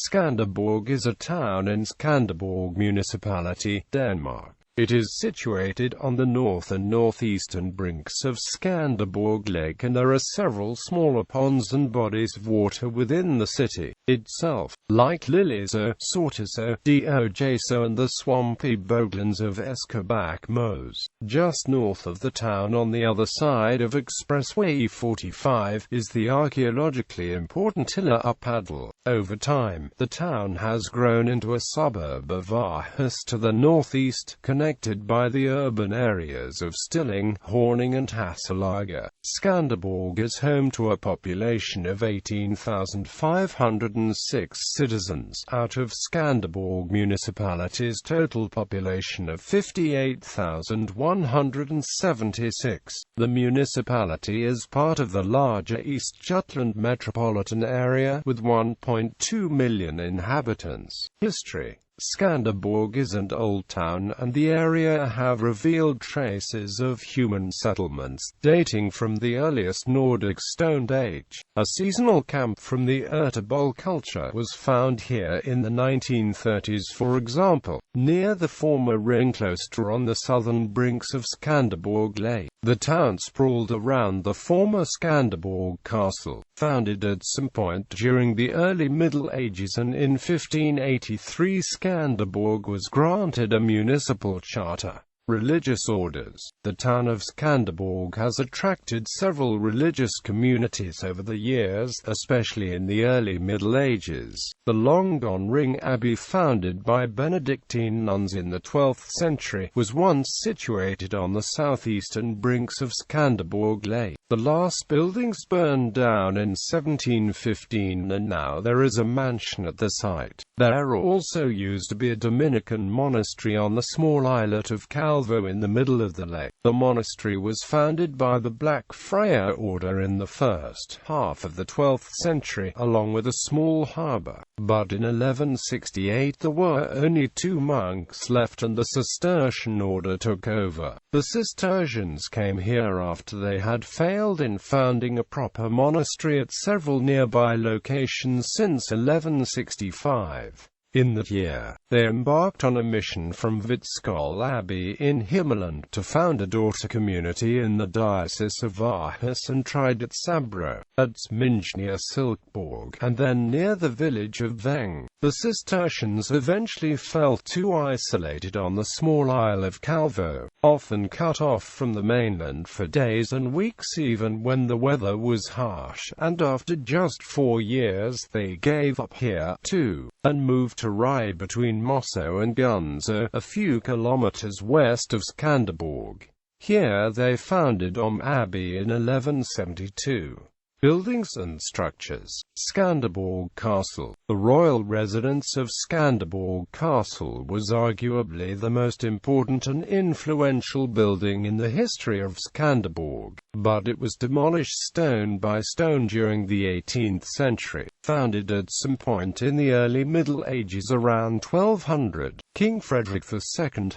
Skanderborg is a town in Skanderborg municipality, Denmark. It is situated on the north and northeastern brinks of Skanderborg Lake, and there are several smaller ponds and bodies of water within the city itself, like Lillesø, Sortesø, Døj Sø and the swampy boglands of Eskebæk Mose. Just north of the town on the other side of Expressway E45 is the archaeologically important Illerup Ådal. Over time, the town has grown into a suburb of Aarhus to the northeast, connected by the urban areas of Stilling, Hørning and Hasselager. Skanderborg is home to a population of 18,506 citizens, out of Skanderborg municipality's total population of 58,176. The municipality is part of the larger East Jutland metropolitan area, with 1.2 million inhabitants. History. Skanderborg is an old town, and the area have revealed traces of human settlements dating from the earliest Nordic Stone Age. A seasonal camp from the Urtebol culture was found here in the 1930s, for example, near the former ringcloster on the southern brinks of Skanderborg Lake. The town sprawled around the former Skanderborg castle, founded at some point during the early Middle Ages, and in 1583 Skanderborg was granted a municipal charter. Religious orders. The town of Skanderborg has attracted several religious communities over the years, especially in the early Middle Ages. The long-gone Ring Abbey, founded by Benedictine nuns in the 12th century, was once situated on the southeastern brinks of Skanderborg Lake. The last buildings burned down in 1715, and now there is a mansion at the site. There also used to be a Dominican monastery on the small islet of Calvo in the middle of the lake. The monastery was founded by the Black Friar Order in the first half of the 12th century, along with a small harbour. But in 1168 there were only 2 monks left, and the Cistercian order took over. The Cistercians came here after they had failed in founding a proper monastery at several nearby locations since 1165. In that year, they embarked on a mission from Vitskol Abbey in Himmerland to found a daughter community in the Diocese of Aarhus, and tried at Sabro, at Sminge near Silkeborg, and then near the village of Veng. The Cistercians eventually felt too isolated on the small isle of Calvo, often cut off from the mainland for days and weeks even when the weather was harsh, and after just 4 years they gave up here, too, and moved to Rye between Mosso and Gunse, a few kilometers west of Skanderborg. Here they founded Abbey in 1172. Buildings and structures. Skanderborg Castle. The royal residence of Skanderborg Castle was arguably the most important and influential building in the history of Skanderborg, but it was demolished stone by stone during the 18th century. Founded at some point in the early Middle Ages around 1200, King Frederick II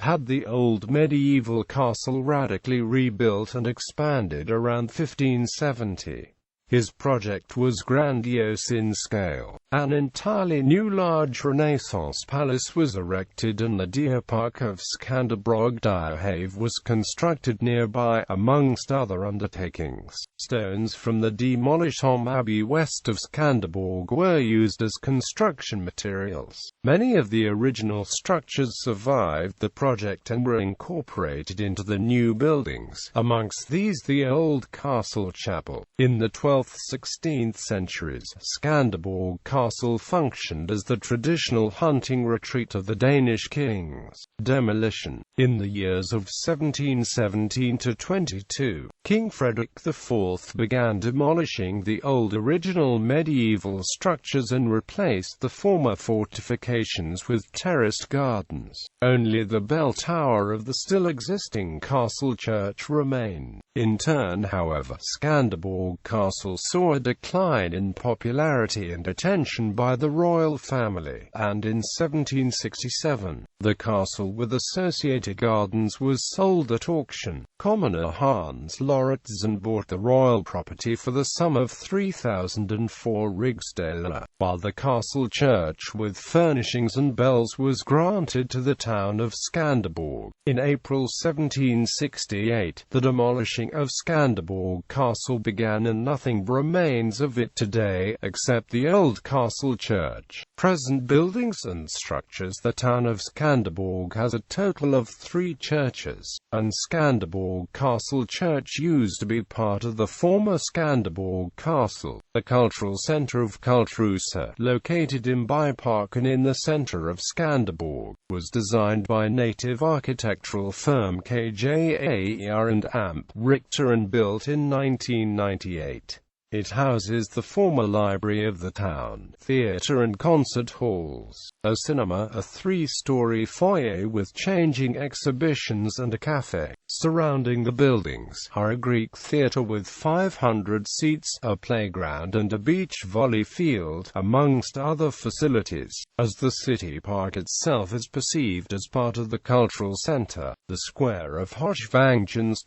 had the old medieval castle radically rebuilt and expanded around 1570. His project was grandiose in scale. An entirely new large Renaissance palace was erected, and the deer park of Skanderborg was constructed nearby, amongst other undertakings. Stones from the demolished Abbey west of Skanderborg were used as construction materials. Many of the original structures survived the project and were incorporated into the new buildings, amongst these the old castle chapel. In the 12th–16th centuries, Skanderborg Castle functioned as the traditional hunting retreat of the Danish kings. Demolition. In the years of 1717 to 22, King Frederick IV began demolishing the old original medieval structures and replaced the former fortifications with terraced gardens. Only the bell tower of the still existing castle church remained. In turn, however, Skanderborg Castle saw a decline in popularity and attention possession by the royal family, and in 1767, the castle with associated gardens was sold at auction. Commoner Hans Lauritsen bought the royal property for the sum of 3,004 rigsdaler, while the castle church with furnishings and bells was granted to the town of Skanderborg. In April 1768, the demolishing of Skanderborg Castle began, and nothing remains of it today, except the old castle church. Present buildings and structures. The town of Skanderborg has a total of 3 churches, and Skanderborg Castle Church used to be part of the former Skanderborg Castle. The cultural centre of Sortesø, located in Byparken in the centre of Skanderborg, was designed by native architectural firm KJAER and Amp Richter and built in 1998. It houses the former library of the town, theatre and concert halls, a cinema, a 3-story foyer with changing exhibitions and a cafe. Surrounding the buildings are a Greek theatre with 500 seats, a playground and a beach volley field, amongst other facilities. As the city park itself is perceived as part of the cultural centre, the square of Hochvangens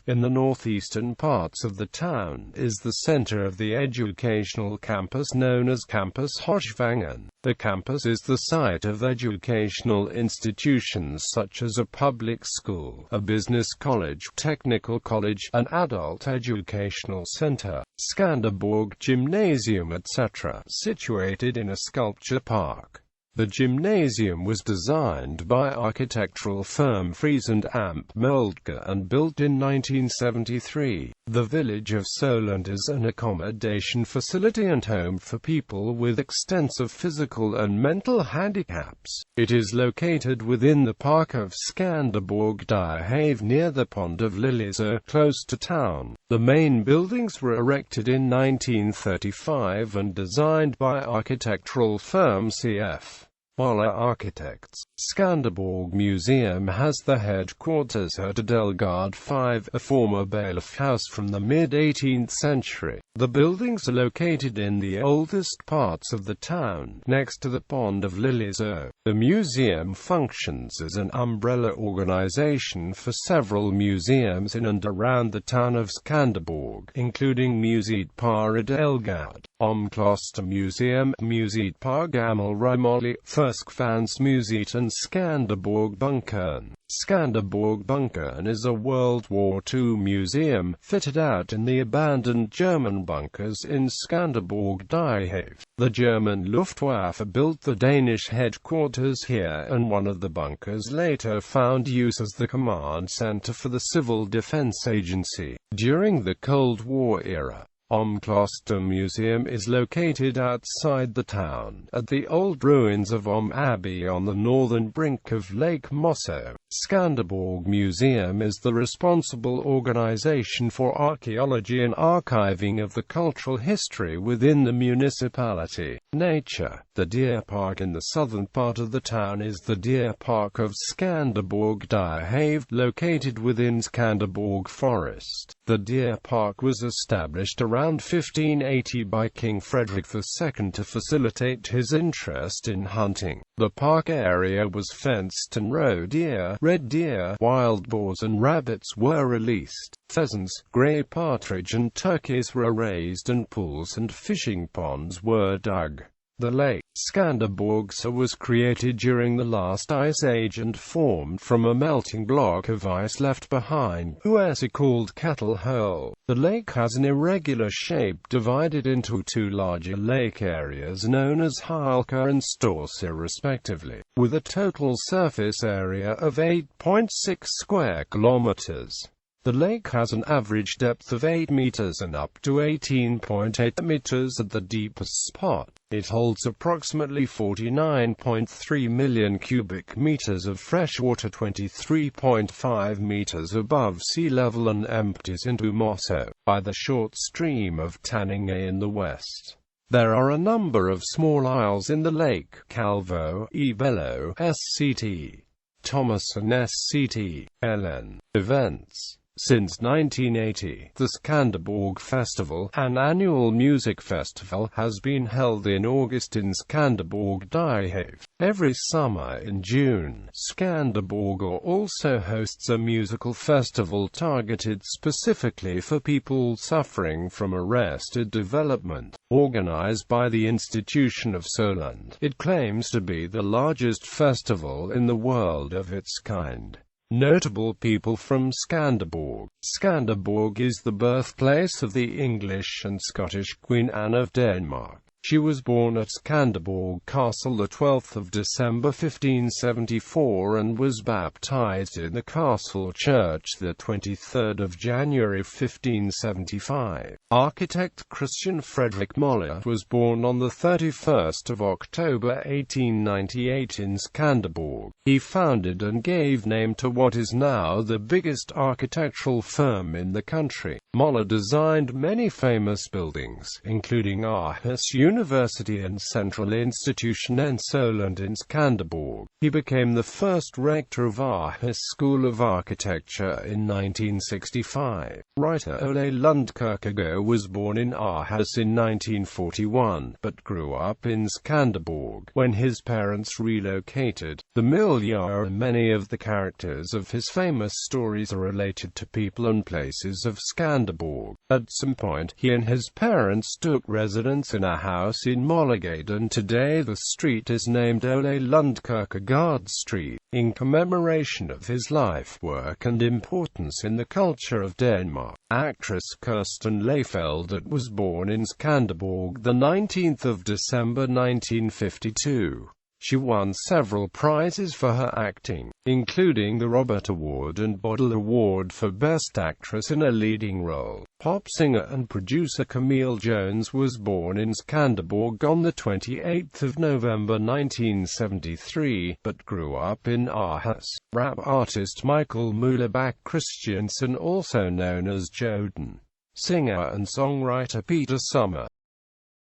in the northeastern parts of the town is the centre of the educational campus known as Campus Hochvangen. The campus is the site of educational institutions such as a public school, a business college, technical college, an adult educational center, Skanderborg Gymnasium, etc., situated in a sculpture park. The gymnasium was designed by architectural firm Friese and Amp Moldke and built in 1973. The village of Solund is an accommodation facility and home for people with extensive physical and mental handicaps. It is located within the park of Skanderborg near the pond of Lillesø, close to town. The main buildings were erected in 1935 and designed by architectural firm CF Waller Architects. Skanderborg Museum has the headquarters at Adelgade 5, a former bailiff house from the mid-18th century. The buildings are located in the oldest parts of the town, next to the pond of Lillesø. The museum functions as an umbrella organization for several museums in and around the town of Skanderborg, including Museet Adelgade, Omklostermuseum, Museet Gamle Rimoli, Furskfansmuseet and Skanderborgbunkeren. Skanderborgbunkeren is a World War II museum, fitted out in the abandoned German bunkers in Skanderborg. The German Luftwaffe built the Danish headquarters here, and one of the bunkers later found use as the command center for the Civil Defense Agency. During the Cold War era, Omklostermuseum is located outside the town, at the old ruins of Abbey on the northern brink of Lake Mosso. Skanderborg Museum is the responsible organization for archaeology and archiving of the cultural history within the municipality. Nature. The deer park in the southern part of the town is the deer park of Skanderborg located within Skanderborg Forest. The deer park was established around 1580 by King Frederick II to facilitate his interest in hunting. The park area was fenced and roe deer, red deer, wild boars and rabbits were released. Pheasants, grey partridge and turkeys were raised and pools and fishing ponds were dug. The lake, Skanderborgsø, was created during the last ice age and formed from a melting block of ice left behind, called Cattle Hole. The lake has an irregular shape divided into 2 larger lake areas known as Hylke and Storsø respectively, with a total surface area of 8.6 square kilometers. The lake has an average depth of 8 meters and up to 18.8 meters at the deepest spot. It holds approximately 49.3 million cubic meters of fresh water 23.5 meters above sea level and empties into Mosso by the short stream of Tanninge in the west. There are a number of small isles in the lake: Calvo, Ebello, Sct. Thomas and Sct. Ellen. Events. Since 1980, the Skanderborg Festival, an annual music festival, has been held in August in Skanderborg Lake. Every summer in June, Skanderborg also hosts a musical festival targeted specifically for people suffering from arrested development. Organized by the Institution of Soland, it claims to be the largest festival in the world of its kind. Notable people from Skanderborg. Skanderborg is the birthplace of the English and Scottish Queen Anne of Denmark. She was born at Skanderborg Castle the 12th of December 1574 and was baptized in the castle church the 23rd of January 1575. Architect Christian Frederick Møller was born on the 31st of October 1898 in Skanderborg. He founded and gave name to what is now the biggest architectural firm in the country. Møller designed many famous buildings, including Aarhus University and Central Institution and Soland in Skanderborg. He became the first rector of Aarhus School of Architecture in 1965. Writer Ole Lundkirkegaard was born in Aarhus in 1941, but grew up in Skanderborg when his parents relocated. The milieu and many of the characters of his famous stories are related to people and places of Skanderborg. At some point, he and his parents took residence in a house in Mollegade, and today the street is named Ole Lundkirkegaard Street, in commemoration of his life, work and importance in the culture of Denmark. Actress Kirsten Lehfeldt was born in Skanderborg the 19th of December 1952. She won several prizes for her acting, including the Robert Award and Bodil Award for Best Actress in a Leading Role. Pop singer and producer Camille Jones was born in Skanderborg on the 28th of November 1973, but grew up in Aarhus. Rap artist Michael Mullebach Christiansen, also known as Joden. Singer and songwriter Peter Sommer